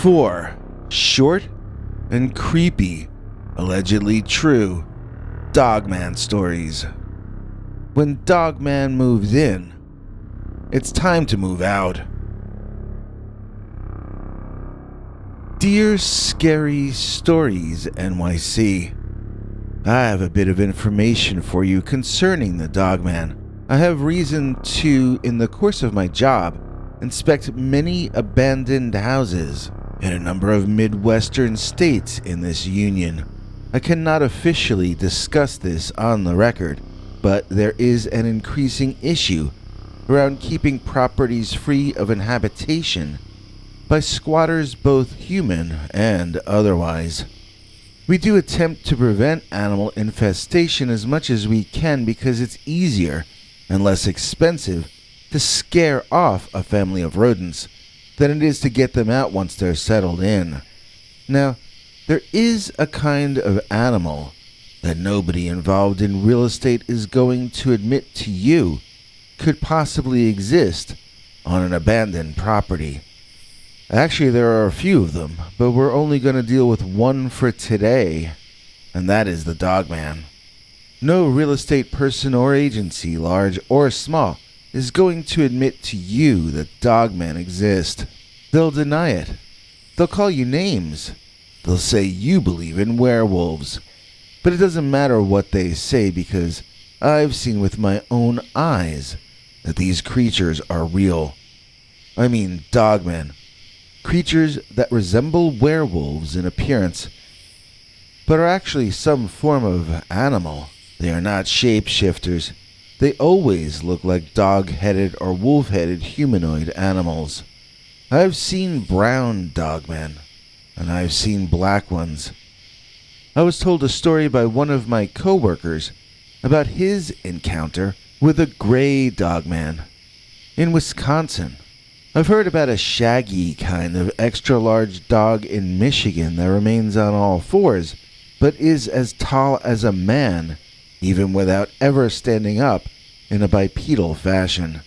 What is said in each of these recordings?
4 short and creepy, allegedly true Dogman stories. When Dogman moves in, it's time to move out. Dear Scary Stories NYC, I have a bit of information for you concerning the Dogman. I have reason to, in the course of my job, inspect many abandoned houses in a number of Midwestern states in this union. I cannot officially discuss this on the record, but there is an increasing issue around keeping properties free of inhabitation by squatters, both human and otherwise. We do attempt to prevent animal infestation as much as we can because it's easier and less expensive to scare off a family of rodents than it is to get them out once they're settled in. Now, there is a kind of animal that nobody involved in real estate is going to admit to you could possibly exist on an abandoned property. Actually, there are a few of them, but we're only going to deal with one for today, and that is the Dogman. No real estate person or agency, large or small, is going to admit to you that Dogmen exist. They'll deny it. They'll call you names. They'll say you believe in werewolves. But it doesn't matter what they say because I've seen with my own eyes that these creatures are real. I mean Dogmen. Creatures that resemble werewolves in appearance, but are actually some form of animal. They are not shapeshifters. They always look like dog-headed or wolf-headed humanoid animals. I've seen brown Dogmen, and I've seen black ones. I was told a story by one of my co-workers about his encounter with a gray Dogman in Wisconsin. I've heard about a shaggy kind of extra-large dog in Michigan that remains on all fours, but is as tall as a man, even without ever standing up in a bipedal fashion.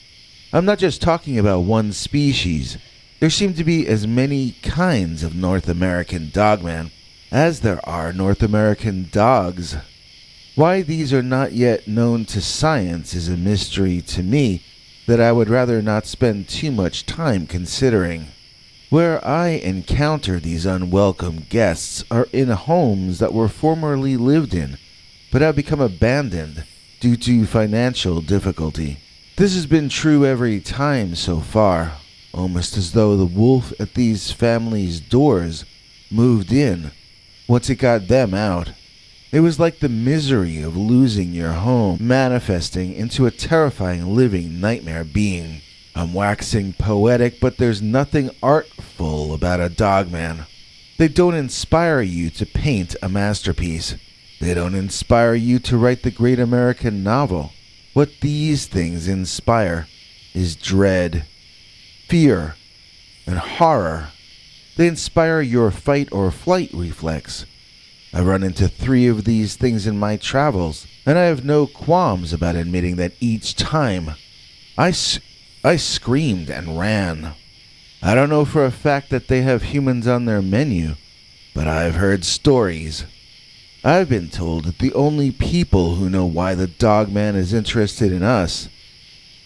I'm not just talking about one species. There seem to be as many kinds of North American Dogman as there are North American dogs. Why these are not yet known to science is a mystery to me that I would rather not spend too much time considering. Where I encounter these unwelcome guests are in homes that were formerly lived in, but have become abandoned due to financial difficulty. This has been true every time so far, almost as though the wolf at these families' doors moved in once it got them out. It was like the misery of losing your home manifesting into a terrifying living nightmare being. I'm waxing poetic, but there's nothing artful about a Dogman. They don't inspire you to paint a masterpiece. They don't inspire you to write the great American novel. What these things inspire is dread, fear, and horror. They inspire your fight or flight reflex. I've run into 3 of these things in my travels, and I have no qualms about admitting that each time I screamed and ran. I don't know for a fact that they have humans on their menu, but I've heard stories. I've been told that the only people who know why the Dogman is interested in us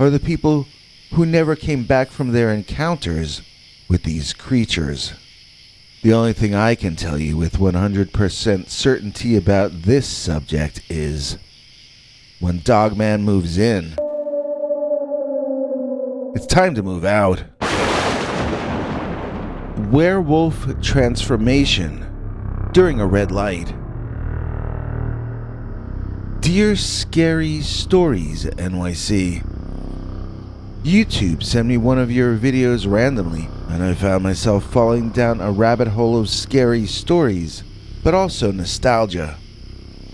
are the people who never came back from their encounters with these creatures. The only thing I can tell you with 100% certainty about this subject is when Dogman moves in, it's time to move out. Werewolf transformation during a red light. Dear Scary Stories NYC, YouTube sent me one of your videos randomly, and I found myself falling down a rabbit hole of scary stories, but also nostalgia.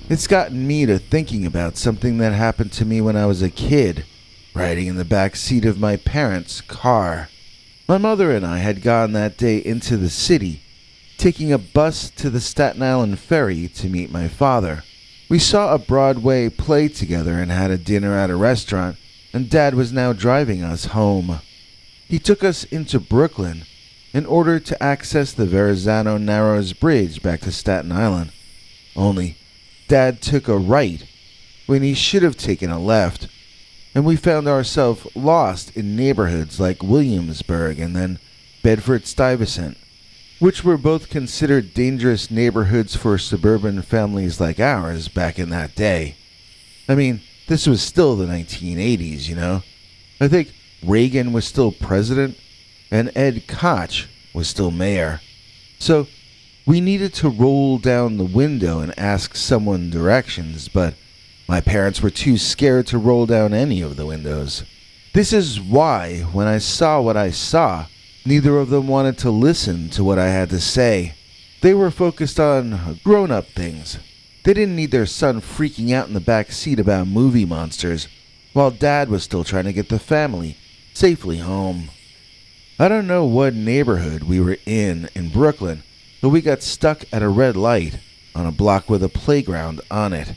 It's gotten me to thinking about something that happened to me when I was a kid, riding in the back seat of my parents' car. My mother and I had gone that day into the city, taking a bus to the Staten Island ferry to meet my father. We saw a Broadway play together and had a dinner at a restaurant, and Dad was now driving us home. He took us into Brooklyn in order to access the Verrazano Narrows Bridge back to Staten Island. Only, Dad took a right when he should have taken a left, and we found ourselves lost in neighborhoods like Williamsburg and then Bedford-Stuyvesant, which were both considered dangerous neighborhoods for suburban families like ours back in that day. I mean, this was still the 1980s, you know? I think Reagan was still president, and Ed Koch was still mayor. So, we needed to roll down the window and ask someone directions, but my parents were too scared to roll down any of the windows. This is why, when I saw what I saw, neither of them wanted to listen to what I had to say. They were focused on grown-up things. They didn't need their son freaking out in the back seat about movie monsters, while Dad was still trying to get the family safely home. I don't know what neighborhood we were in Brooklyn, but we got stuck at a red light on a block with a playground on it.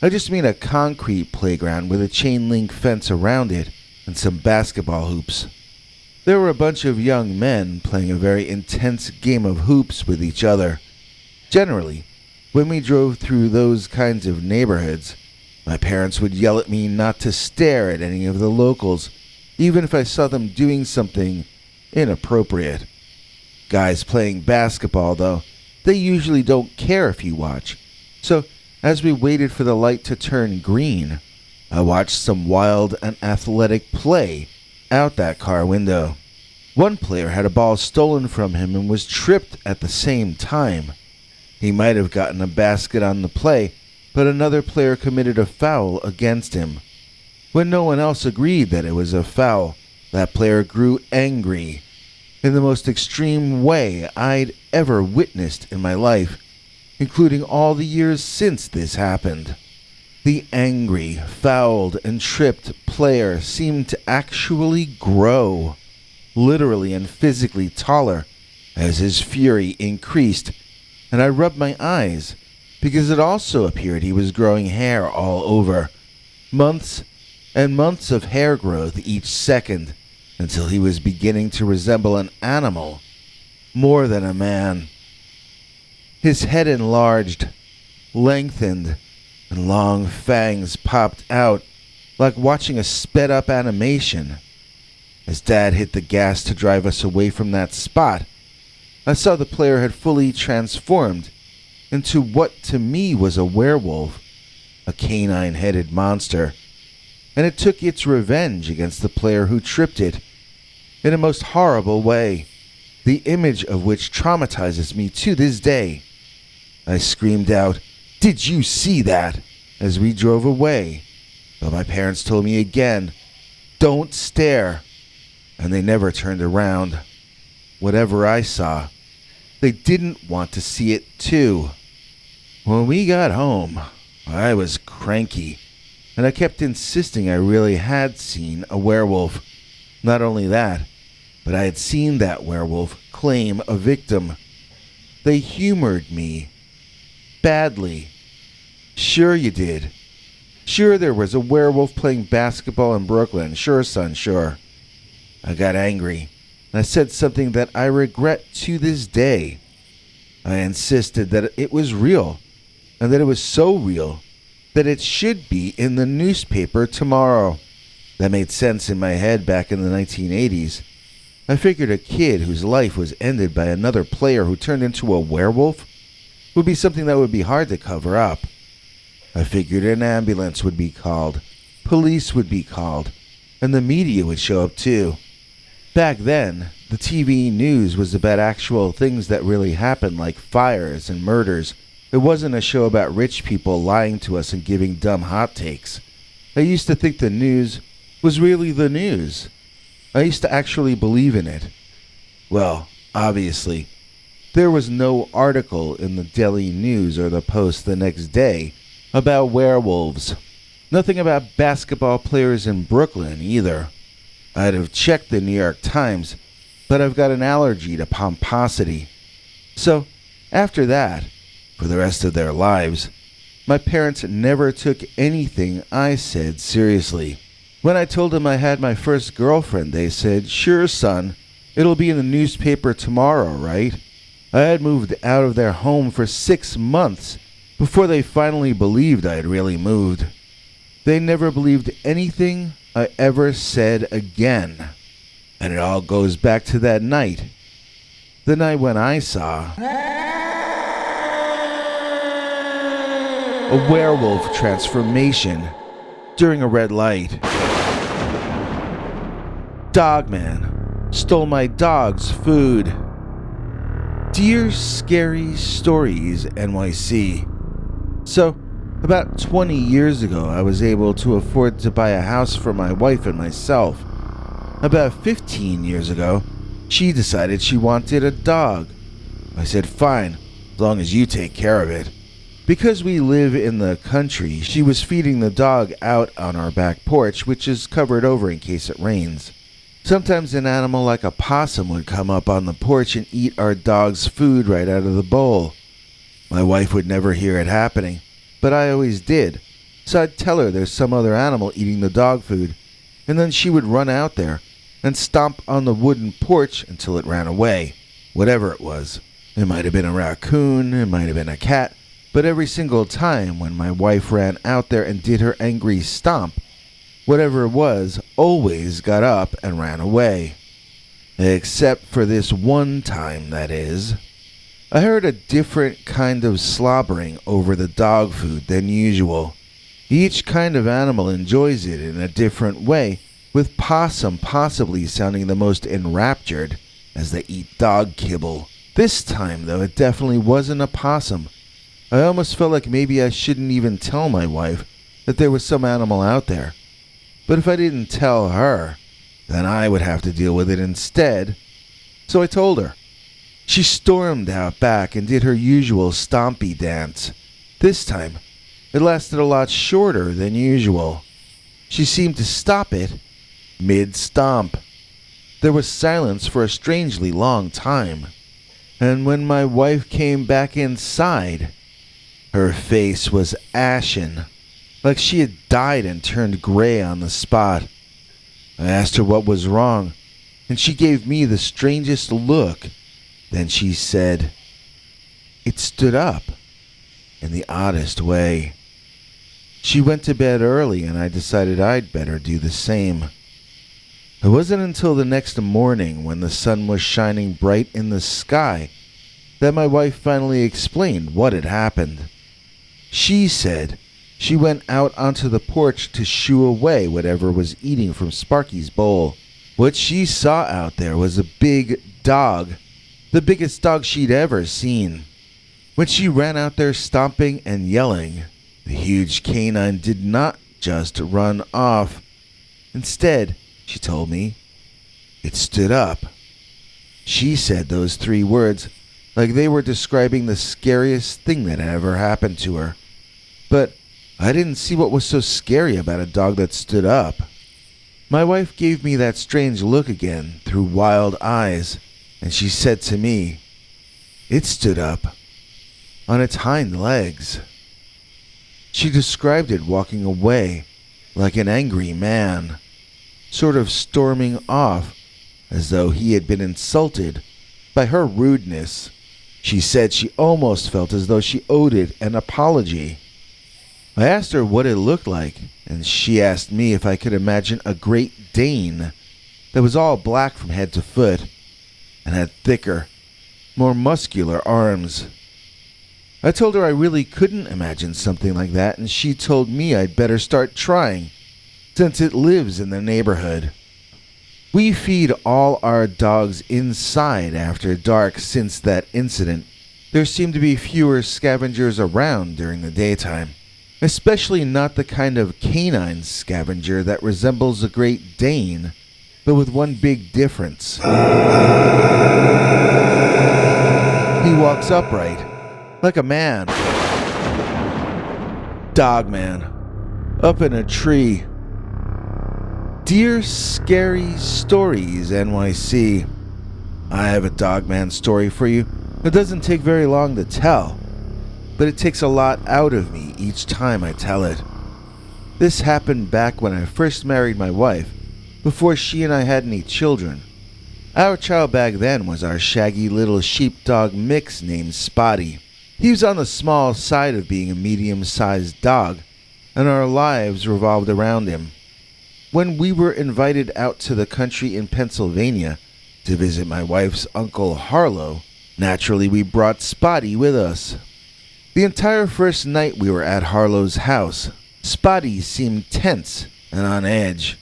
I just mean a concrete playground with a chain link fence around it and some basketball hoops. There were a bunch of young men playing a very intense game of hoops with each other. Generally, when we drove through those kinds of neighborhoods, my parents would yell at me not to stare at any of the locals, even if I saw them doing something inappropriate. Guys playing basketball, though, they usually don't care if you watch. So, as we waited for the light to turn green, I watched some wild and athletic play out that car window. One player had a ball stolen from him and was tripped at the same time. He might have gotten a basket on the play, but another player committed a foul against him. When no one else agreed that it was a foul, that player grew angry in the most extreme way I'd ever witnessed in my life, including all the years since this happened. The angry, fouled, and tripped player seemed to actually grow, literally and physically taller, as his fury increased, and I rubbed my eyes, because it also appeared he was growing hair all over. Months and months of hair growth each second, until he was beginning to resemble an animal more than a man. His head enlarged, lengthened, and long fangs popped out like watching a sped-up animation. As Dad hit the gas to drive us away from that spot, I saw the player had fully transformed into what to me was a werewolf, a canine-headed monster, and it took its revenge against the player who tripped it in a most horrible way, the image of which traumatizes me to this day. I screamed out, "Did you see that?" as we drove away, but my parents told me again, "Don't stare," and they never turned around. Whatever I saw, they didn't want to see it too. When we got home, I was cranky, and I kept insisting I really had seen a werewolf. Not only that, but I had seen that werewolf claim a victim. They humored me. Badly. "Sure you did. Sure there was a werewolf playing basketball in Brooklyn. Sure, son, sure." I got angry, and I said something that I regret to this day. I insisted that it was real, and that it was so real that it should be in the newspaper tomorrow. That made sense in my head back in the 1980s. I figured a kid whose life was ended by another player who turned into a werewolf would be something that would be hard to cover up. I figured an ambulance would be called, police would be called, and the media would show up too. Back then, the TV news was about actual things that really happened, like fires and murders. It wasn't a show about rich people lying to us and giving dumb hot takes. I used to think the news was really the news. I used to actually believe in it. Well, obviously, there was no article in the Daily News or the Post the next day about werewolves. Nothing about basketball players in Brooklyn either. I'd have checked the New York Times, but I've got an allergy to pomposity. So, after that, for the rest of their lives, my parents never took anything I said seriously. When I told them I had my first girlfriend, they said, "Sure, son, It'll be in the newspaper tomorrow, right? I had moved out of their home for 6 months before they finally believed I had really moved. They never believed anything I ever said again. And it all goes back to that night. The night when I saw a werewolf transformation during a red light. Dogman stole my dog's food. Dear Scary Stories NYC. So, about 20 years ago, I was able to afford to buy a house for my wife and myself. About 15 years ago, she decided she wanted a dog. I said, fine, as long as you take care of it. Because we live in the country, she was feeding the dog out on our back porch, which is covered over in case it rains. Sometimes an animal like a possum would come up on the porch and eat our dog's food right out of the bowl. My wife would never hear it happening, but I always did. So I'd tell her there's some other animal eating the dog food, and then she would run out there and stomp on the wooden porch until it ran away, whatever it was. It might have been a raccoon, it might have been a cat, but every single time when my wife ran out there and did her angry stomp, whatever it was always got up and ran away. Except for this one time, that is. I heard a different kind of slobbering over the dog food than usual. Each kind of animal enjoys it in a different way, with possum possibly sounding the most enraptured as they eat dog kibble. This time, though, it definitely wasn't a possum. I almost felt like maybe I shouldn't even tell my wife that there was some animal out there. But if I didn't tell her, then I would have to deal with it instead. So I told her. She stormed out back and did her usual stompy dance. This time, it lasted a lot shorter than usual. She seemed to stop it mid-stomp. There was silence for a strangely long time. And when my wife came back inside, her face was ashen, like she had died and turned gray on the spot. I asked her what was wrong, and she gave me the strangest look. Then she said, "It stood up," in the oddest way. She went to bed early, and I decided I'd better do the same. It wasn't until the next morning, when the sun was shining bright in the sky, that my wife finally explained what had happened. She said she went out onto the porch to shoo away whatever was eating from Sparky's bowl. What she saw out there was a big dog, the biggest dog she'd ever seen. When she ran out there stomping and yelling, the huge canine did not just run off. Instead, she told me, it stood up. She said those 3 words like they were describing the scariest thing that had ever happened to her. But I didn't see what was so scary about a dog that stood up. My wife gave me that strange look again through wild eyes, and she said to me, it stood up on its hind legs. She described it walking away like an angry man, sort of storming off as though he had been insulted by her rudeness. She said she almost felt as though she owed it an apology. I asked her what it looked like, and she asked me if I could imagine a Great Dane that was all black from head to foot and had thicker, more muscular arms. I told her I really couldn't imagine something like that, and she told me I'd better start trying, since it lives in the neighborhood. We feed all our dogs inside after dark since that incident. There seem to be fewer scavengers around during the daytime, especially not the kind of canine scavenger that resembles a Great Dane, but with one big difference. He walks upright, like a man. Dogman, up in a tree. Dear Scary Stories NYC, I have a Dogman story for you. It doesn't take very long to tell, but it takes a lot out of me each time I tell it. This happened back when I first married my wife, before she and I had any children. Our child back then was our shaggy little sheepdog mix named Spotty. He was on the small side of being a medium-sized dog, and our lives revolved around him. When we were invited out to the country in Pennsylvania to visit my wife's uncle Harlow, naturally we brought Spotty with us. The entire first night we were at Harlow's house, Spotty seemed tense and on edge.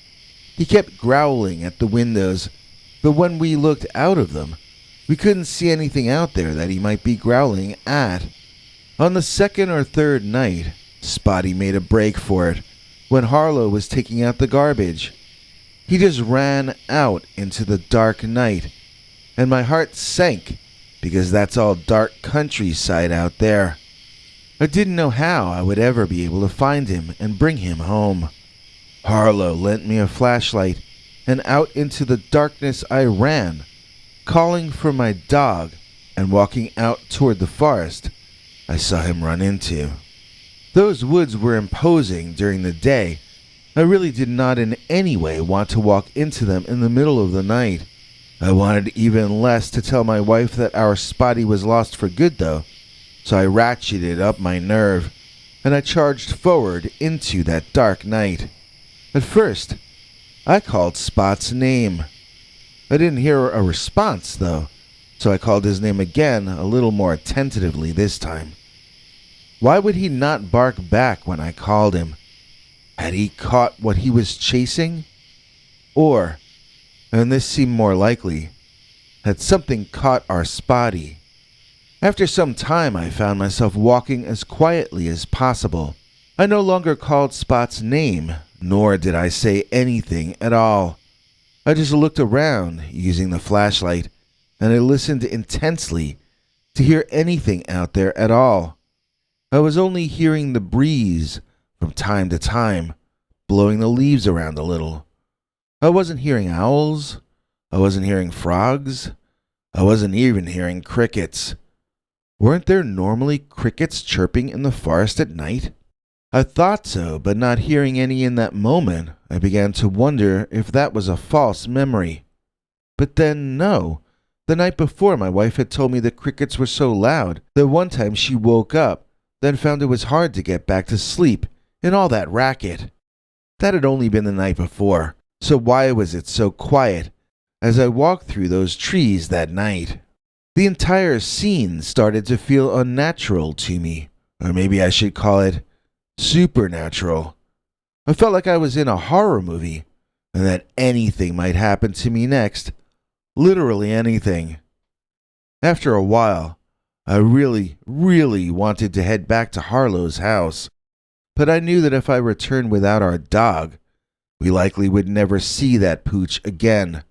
He kept growling at the windows, but when we looked out of them, we couldn't see anything out there that he might be growling at. On the second or third night, Spotty made a break for it when Harlow was taking out the garbage. He just ran out into the dark night, and my heart sank because that's all dark countryside out there. I didn't know how I would ever be able to find him and bring him home. Harlow lent me a flashlight, and out into the darkness I ran, calling for my dog, and walking out toward the forest I saw him run into. Those woods were imposing during the day. I really did not in any way want to walk into them in the middle of the night. I wanted even less to tell my wife that our Spotty was lost for good, though, so I ratcheted up my nerve, and I charged forward into that dark night. At first, I called Spot's name. I didn't hear a response, though, so I called his name again, a little more tentatively this time. Why would he not bark back when I called him? Had he caught what he was chasing? Or, and this seemed more likely, had something caught our Spotty? After some time, I found myself walking as quietly as possible. I no longer called Spot's name, nor did I say anything at all. I just looked around using the flashlight, and I listened intensely to hear anything out there at all. I was only hearing the breeze from time to time, blowing the leaves around a little. I wasn't hearing owls. I wasn't hearing frogs. I wasn't even hearing crickets. Weren't there normally crickets chirping in the forest at night? I thought so, but not hearing any in that moment, I began to wonder if that was a false memory. But then, no. The night before, my wife had told me the crickets were so loud that one time she woke up, then found it was hard to get back to sleep in all that racket. That had only been the night before, so why was it so quiet as I walked through those trees that night? The entire scene started to feel unnatural to me, or maybe I should call it supernatural. I felt like I was in a horror movie, and that anything might happen to me next. Literally anything. After a while, I really wanted to head back to Harlow's house, but I knew that if I returned without our dog, we likely would never see that pooch again.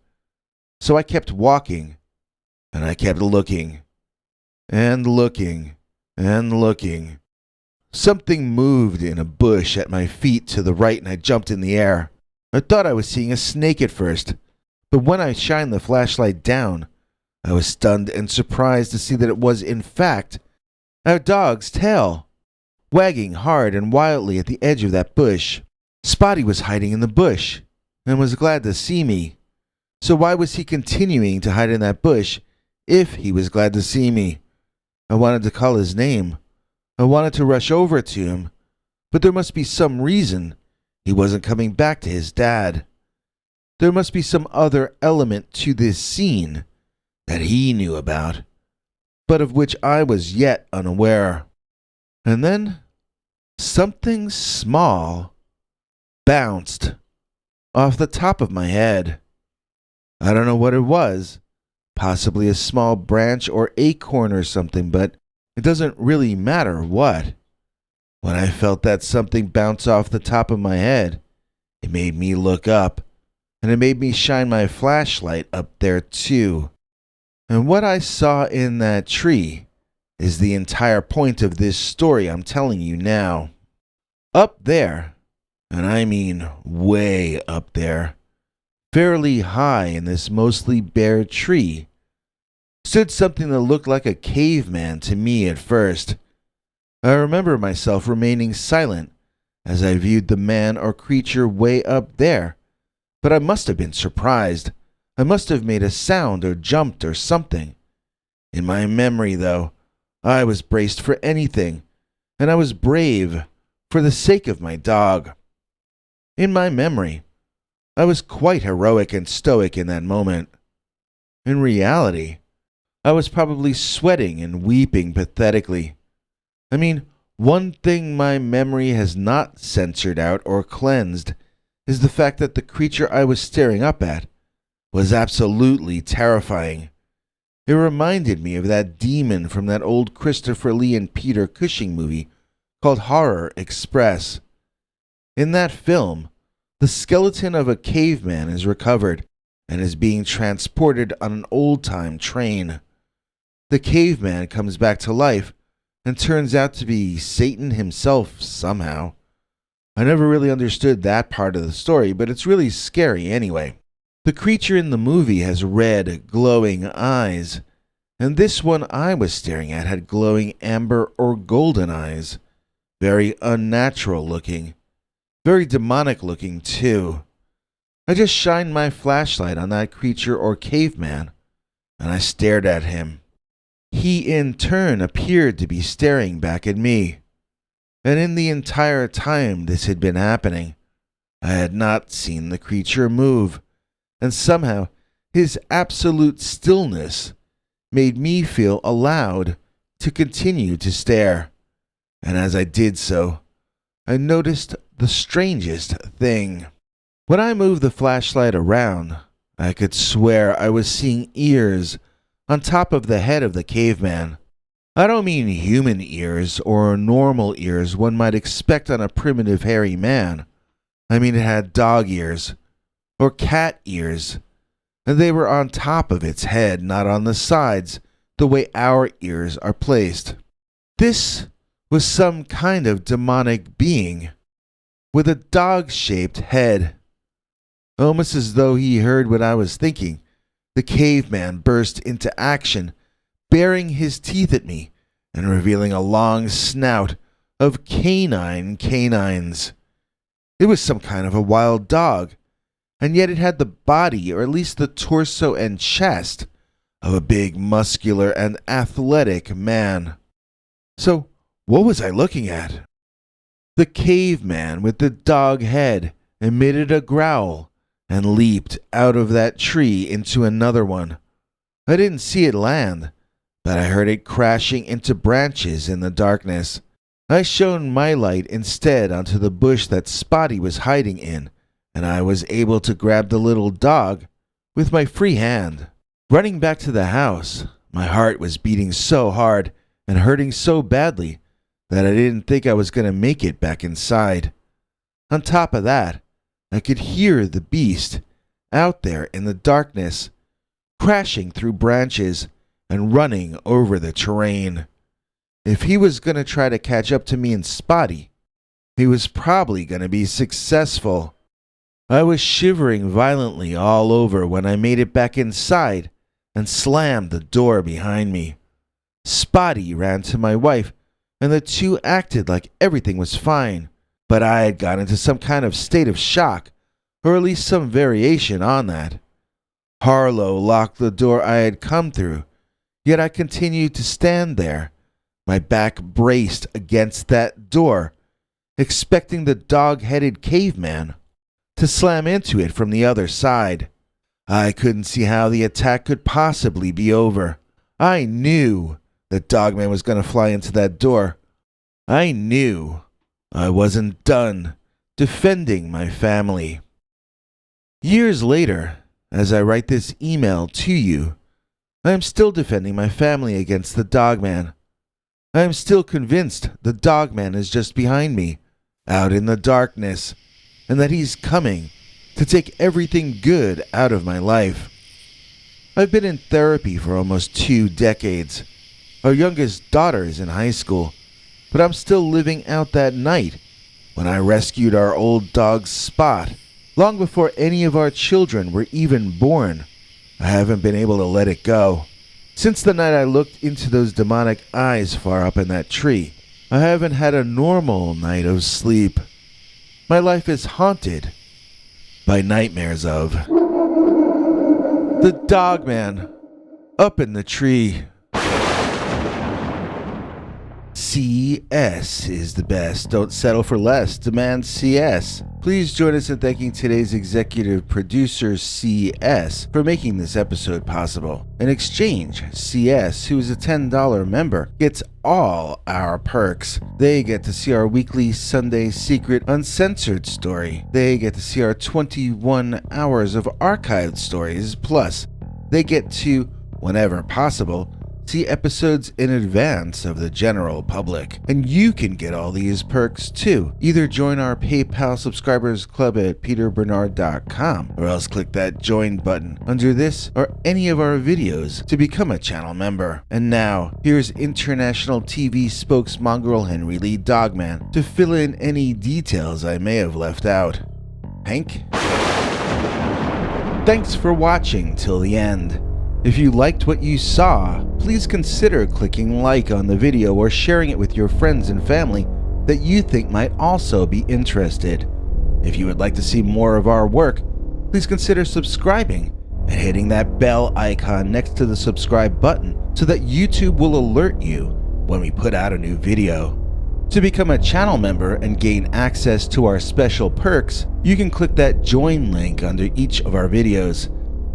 So I kept walking, and I kept looking, and looking, and looking. Something moved in a bush at my feet to the right, and I jumped in the air. I thought I was seeing a snake at first, but when I shined the flashlight down, I was stunned and surprised to see that it was, in fact, our dog's tail, wagging hard and wildly at the edge of that bush. Spotty was hiding in the bush, and was glad to see me. So why was he continuing to hide in that bush if he was glad to see me? I wanted to call his name. I wanted to rush over to him, but there must be some reason he wasn't coming back to his dad. There must be some other element to this scene that he knew about, but of which I was yet unaware. And then something small bounced off the top of my head. I don't know what it was, possibly a small branch or acorn or something, but it doesn't really matter what. When I felt that something bounce off the top of my head, it made me look up, and it made me shine my flashlight up there too. And what I saw in that tree is the entire point of this story I'm telling you now. Up there, and I mean way up there, fairly high in this mostly bare tree, stood something that looked like a caveman to me at first. I remember myself remaining silent as I viewed the man or creature way up there, but I must have been surprised. I must have made a sound or jumped or something. In my memory, though, I was braced for anything, and I was brave for the sake of my dog. In my memory, I was quite heroic and stoic in that moment. In reality, I was probably sweating and weeping pathetically. I mean, one thing my memory has not censored out or cleansed is the fact that the creature I was staring up at was absolutely terrifying. It reminded me of that demon from that old Christopher Lee and Peter Cushing movie called Horror Express. In that film, the skeleton of a caveman is recovered and is being transported on an old-time train. The caveman comes back to life and turns out to be Satan himself somehow. I never really understood that part of the story, but it's really scary anyway. The creature in the movie has red, glowing eyes, and this one I was staring at had glowing amber or golden eyes. Very unnatural looking. Very demonic looking, too. I just shined my flashlight on that creature or caveman, and I stared at him. He in turn appeared to be staring back at me. And in the entire time this had been happening, I had not seen the creature move, and somehow his absolute stillness made me feel allowed to continue to stare. And as I did so, I noticed the strangest thing. When I moved the flashlight around, I could swear I was seeing ears on top of the head of the caveman. I don't mean human ears or normal ears one might expect on a primitive hairy man. I mean it had dog ears or cat ears, and they were on top of its head, not on the sides, the way our ears are placed. This was some kind of demonic being with a dog-shaped head. Almost as though he heard what I was thinking, the caveman burst into action, baring his teeth at me and revealing a long snout of canines. It was some kind of a wild dog, and yet it had the body, or at least the torso and chest, of a big, muscular, and athletic man. So, what was I looking at? The caveman with the dog head emitted a growl and leaped out of that tree into another one. I didn't see it land, but I heard it crashing into branches in the darkness. I shone my light instead onto the bush that Spotty was hiding in, and I was able to grab the little dog with my free hand. Running back to the house, my heart was beating so hard and hurting so badly that I didn't think I was going to make it back inside. On top of that, I could hear the beast out there in the darkness, crashing through branches and running over the terrain. If he was going to try to catch up to me and Spotty, he was probably going to be successful. I was shivering violently all over when I made it back inside and slammed the door behind me. Spotty ran to my wife, and the two acted like everything was fine, but I had got into some kind of state of shock, or at least some variation on that. Harlow locked the door I had come through, yet I continued to stand there, my back braced against that door, expecting the dog-headed caveman to slam into it from the other side. I couldn't see how the attack could possibly be over. I knew that Dogman was going to fly into that door. I knew I wasn't done defending my family. Years later, as I write this email to you, I am still defending my family against the Dogman. I am still convinced the Dogman is just behind me, out in the darkness, and that he's coming to take everything good out of my life. I've been in therapy for almost 2 decades. Our youngest daughter is in high school, but I'm still living out that night when I rescued our old dog Spot. Long before any of our children were even born, I haven't been able to let it go. Since the night I looked into those demonic eyes far up in that tree, I haven't had a normal night of sleep. My life is haunted by nightmares of... The Dogman Up in the Tree. CS is the best. Don't settle for less. Demand CS. Please join us in thanking today's executive producer, CS, for making this episode possible. In exchange, CS, who is a $10 member, gets all our perks. They get to see our weekly Sunday secret uncensored story. They get to see our 21 hours of archived stories. Plus, they get to, whenever possible, see episodes in advance of the general public. And you can get all these perks too. Either join our PayPal subscribers club at peterbernard.com or else click that join button under this or any of our videos to become a channel member. And now, here's international TV spokesmongrel Henry Lee Dogman to fill in any details I may have left out. Hank? Thanks for watching till the end. If you liked what you saw, please consider clicking like on the video or sharing it with your friends and family that you think might also be interested. If you would like to see more of our work, please consider subscribing and hitting that bell icon next to the subscribe button so that YouTube will alert you when we put out a new video. To become a channel member and gain access to our special perks, you can click that join link under each of our videos.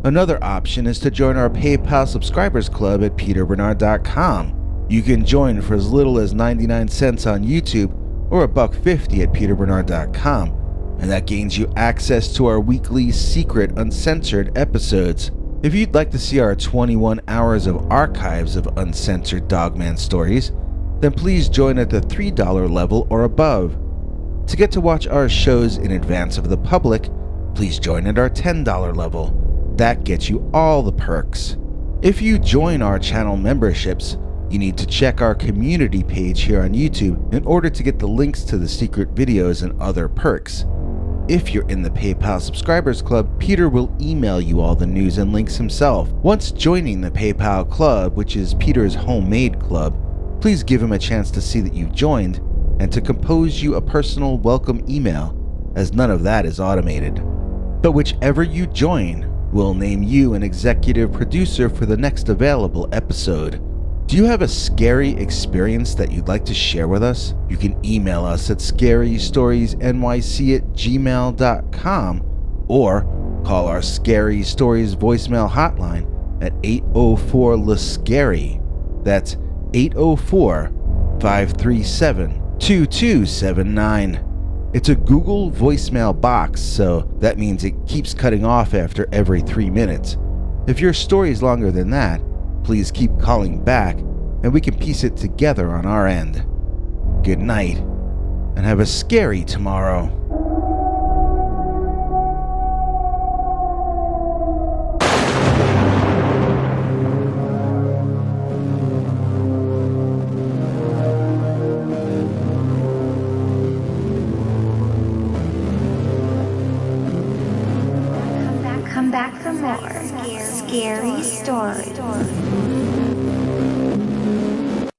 Another option is to join our PayPal subscribers club at peterbernard.com. You can join for as little as 99 cents on YouTube or $1.50 at peterbernard.com, and that gains you access to our weekly secret uncensored episodes. If you'd like to see our 21 hours of archives of uncensored Dogman stories, then please join at the $3 level or above. To get to watch our shows in advance of the public, please join at our $10 level. That gets you all the perks. If you join our channel memberships, you need to check our community page here on YouTube in order to get the links to the secret videos and other perks. If you're in the PayPal subscribers club, Peter will email you all the news and links himself. Once joining the PayPal club, which is Peter's homemade club, please give him a chance to see that you've joined and to compose you a personal welcome email, as none of that is automated. But whichever you join, we'll name you an executive producer for the next available episode. Do you have a scary experience that you'd like to share with us? You can email us at scarystoriesnyc@gmail.com or call our Scary Stories voicemail hotline at 804-LA-SCARY. That's 804-537-2279. It's a Google voicemail box, so that means it keeps cutting off after every 3 minutes. If your story is longer than that, please keep calling back and we can piece it together on our end. Good night, and have a scary tomorrow. Come back for more scary stories.